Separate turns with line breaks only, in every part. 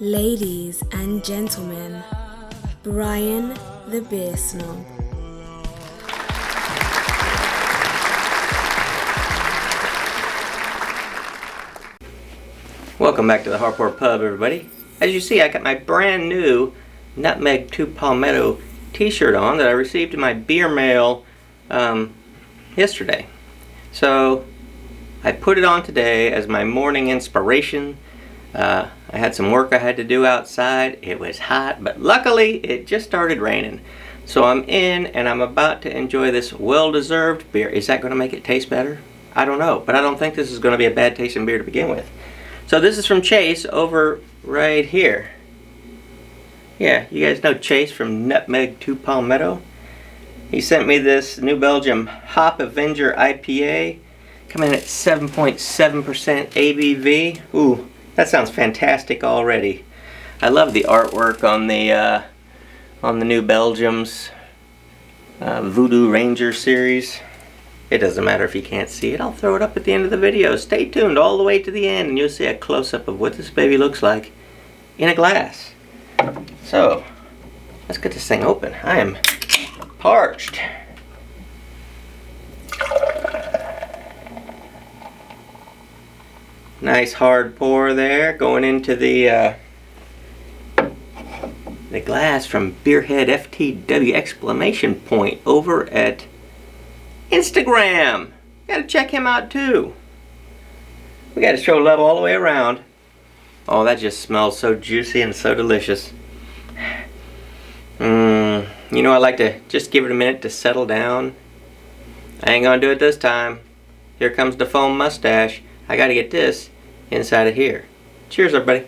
Ladies and gentlemen, Brian the Beer Snob.
Welcome back to the Harport Pub, everybody. As you see, I got my brand new Nutmeg to Palmetto t-shirt on that I received in my beer mail yesterday. So I put it on today as my morning inspiration. I had some work I had to do outside. It was hot, but luckily it just started raining. So I'm in and I'm about to enjoy this well-deserved beer. Is that going to make it taste better? I don't know, but I don't think this is going to be a bad tasting beer to begin with. So this is from Chase over right here. Yeah, you guys know Chase from Nutmeg to Palmetto. He sent me this New Belgium Hop Avenger IPA, coming in at 7.7% ABV. Ooh, that sounds fantastic already. I love the artwork on the New Belgium's Voodoo Ranger series. It doesn't matter if you can't see it. I'll throw it up at the end of the video. Stay tuned all the way to the end and you'll see a close-up of what this baby looks like in a glass. So, let's get this thing open. I am parched. Nice hard pour there going into the glass from Beerhead FTW exclamation point over at Instagram. Gotta check him out too. We gotta show love all the way around. Oh, that just smells so juicy and so delicious. You know, I like to just give it a minute to settle down. I ain't gonna do it this time. Here comes the foam mustache. I gotta get this inside of here. Cheers, everybody.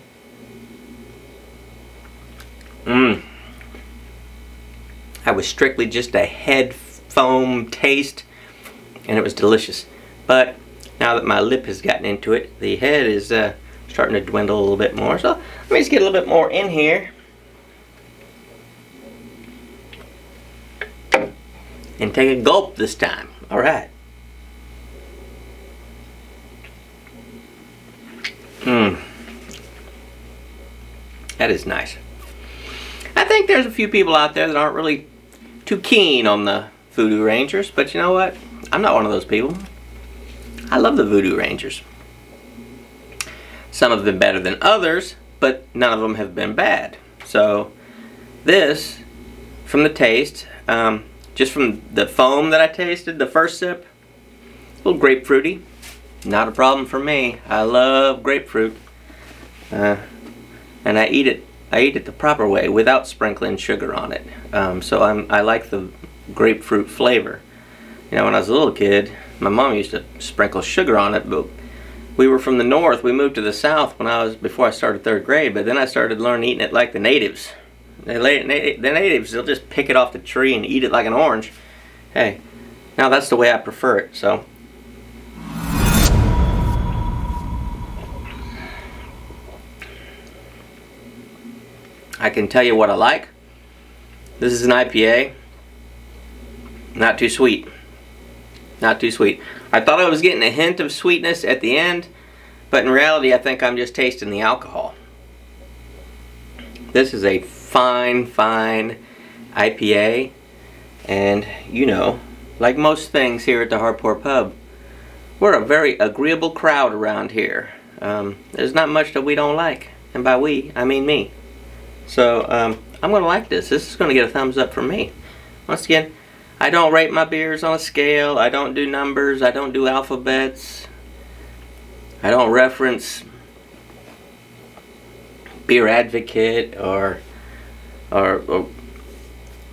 That was strictly just a head foam taste, and it was delicious. But now that my lip has gotten into it, the head is starting to dwindle a little bit more. So let me just get a little bit more in here and take a gulp this time. All right. That is nice. I think there's a few people out there that aren't really too keen on the Voodoo Rangers, but you know what? I'm not one of those people. I love the Voodoo Rangers. Some have been better than others, but none of them have been bad. So this, from the taste, just from the foam that I tasted, the first sip, a little grapefruity. Not a problem for me. I love grapefruit. And I eat it the proper way without sprinkling sugar on it. So I like the grapefruit flavor. You know, when I was a little kid, my mom used to sprinkle sugar on it, but we were from the north. We moved to the south before I started third grade, but then I started learning eating it like the natives. The natives, they'll just pick it off the tree and eat it like an orange. Hey, now that's the way I prefer it, so. I can tell you what I like. This is an IPA. Not too sweet. Not too sweet. I thought I was getting a hint of sweetness at the end, but in reality I think I'm just tasting the alcohol. This is a fine IPA, and you know, like most things here at the Harport Pub, we're a very agreeable crowd around here. There's not much that we don't like, and by we, I mean me. So I'm going to like this. This is going to get a thumbs up from me. Once again, I don't rate my beers on a scale. I don't do numbers. I don't do alphabets. I don't reference Beer Advocate or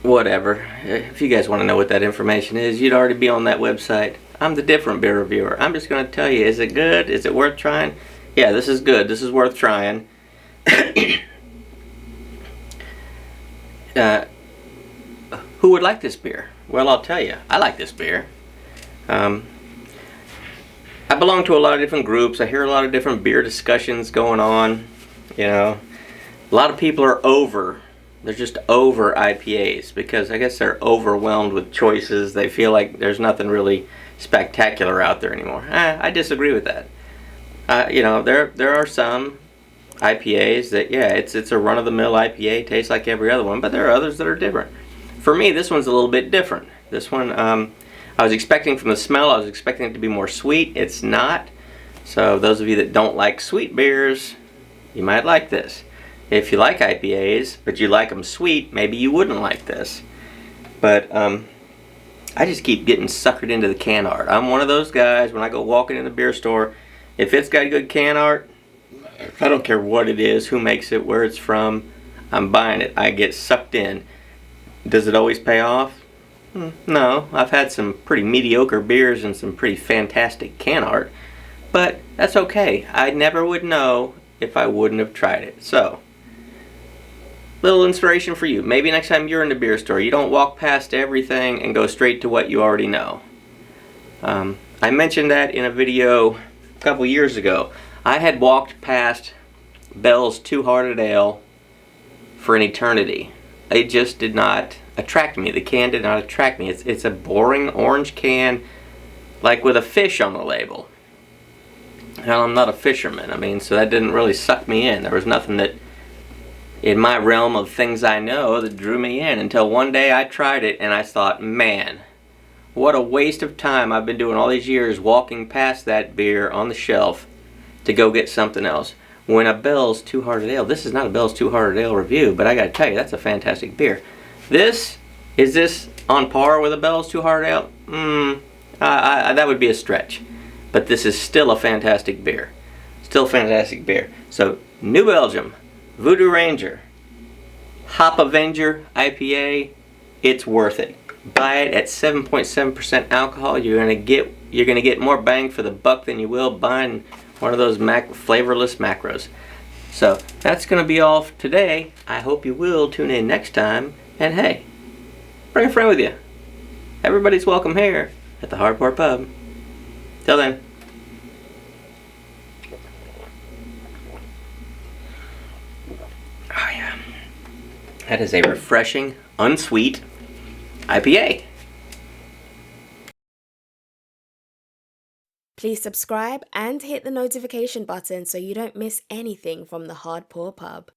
whatever. If you guys want to know what that information is, you'd already be on that website. I'm the different beer reviewer. I'm just going to tell you, is it good? Is it worth trying? Yeah, this is good. This is worth trying. Who would like this beer? Well, I'll tell you, I like this beer. I belong to a lot of different groups. I hear a lot of different beer discussions going on. You know, a lot of people are they're just over IPAs because I guess they're overwhelmed with choices. They feel like there's nothing really spectacular out there anymore. I disagree with that. You know, there are some IPAs that, yeah, it's a run-of-the-mill IPA, tastes like every other one, but there are others that are different. For me, this one's a little bit different. This one, I was expecting from the smell, I was expecting it to be more sweet. It's not. So those of you that don't like sweet beers, you might like this. If you like IPAs, but you like them sweet, maybe you wouldn't like this. But I just keep getting suckered into the can art. I'm one of those guys, when I go walking in the beer store, if it's got good can art, I don't care what it is, who makes it, where it's from, I'm buying it. I get sucked in. Does it always pay off? No. I've had some pretty mediocre beers and some pretty fantastic can art, but that's okay. I never would know if I wouldn't have tried it. So, little inspiration for you. Maybe next time you're in the beer store, you don't walk past everything and go straight to what you already know. I mentioned that in a video a couple years ago. I had walked past Bell's Two-Hearted Ale for an eternity. It just did not attract me. The can did not attract me. It's a boring orange can, like with a fish on the label. Well, I'm not a fisherman, I mean, so that didn't really suck me in. There was nothing that, in my realm of things I know, that drew me in until one day I tried it and I thought, man, what a waste of time I've been doing all these years walking past that beer on the shelf to go get something else. When a Bell's Two-Hearted Ale, this is not a Bell's Two-Hearted Ale review, but I gotta tell you, that's a fantastic beer. Is this on par with a Bell's Two-Hearted Ale? That would be a stretch. But this is still a fantastic beer. Still fantastic beer. So, New Belgium, Voodoo Ranger, Avenger IPA, it's worth it. Buy it at 7.7% alcohol. You're gonna get more bang for the buck than you will buying one of those flavorless macros. So that's gonna be all for today. I hope you will tune in next time. And hey, bring a friend with you. Everybody's welcome here at the Hardcore Pub. Till then. Oh yeah. That is a refreshing, unsweet IPA.
Please subscribe and hit the notification button so you don't miss anything from the Hardcore Pub.